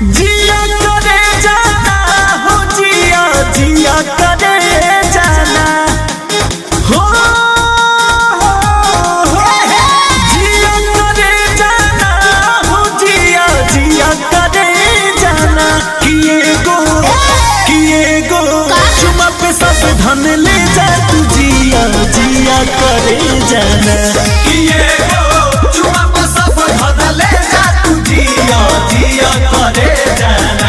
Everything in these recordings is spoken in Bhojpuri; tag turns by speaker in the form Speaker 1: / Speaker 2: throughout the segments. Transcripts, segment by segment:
Speaker 1: जिया करे जाना हो जिया जिया करे जाना हो जिया करे जाना हो जिया जिया करे जाना किए गो चुमा पे सब धन ले जा तू जिया जिया करे जाना किए गो चुमा पे सब धन ले जा तू जिया जिया करे जाना।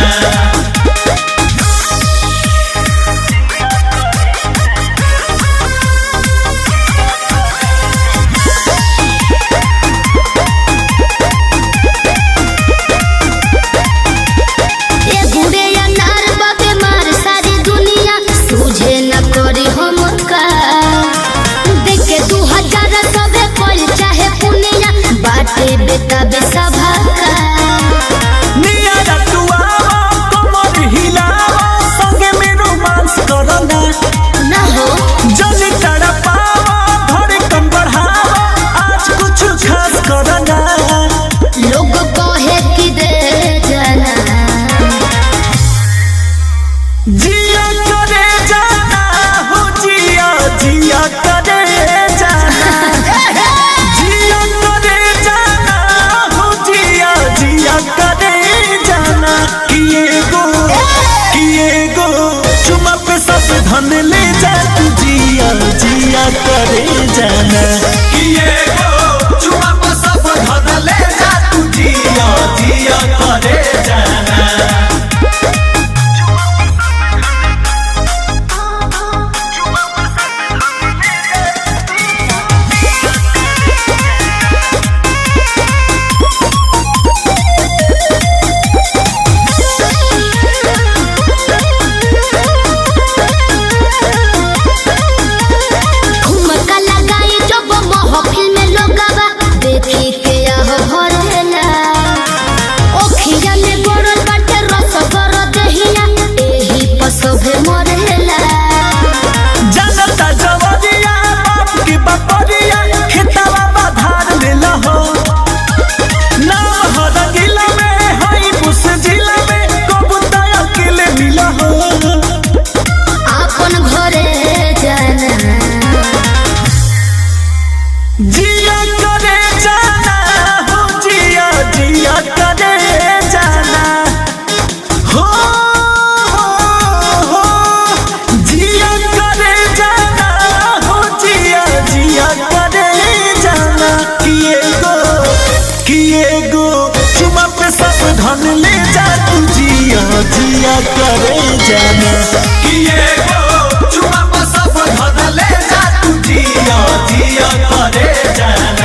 Speaker 2: बेटा बेसभा का
Speaker 1: निया रतुआ कमर हिलावा संगे में रोमांस करना
Speaker 2: ना हो
Speaker 1: जल्दी तड़पावा धड़कन बढ़ावा आज कुछ खास करना
Speaker 2: लोग कहे कि दे जाना
Speaker 1: जिया करे जाना हो जिया जिया करे जाना जिया करे जाना हो जिया जिया करे जाना किए गो चुमा पे सब धन ले जा तू जिया जिया करे जाना किए गो चुमा पे सब धन ले जा तू जिया जिया करे जाना। जिया करे जाना हो जिया जिया करे जाना हो जिया करे जाना हो जिया जिया करे जाना किए गो चुमा पे सब धन ले जा तू जिया जिया करे जाना किए गो चुमा पे सब धन ले जा तू जिया जिया करे जाना।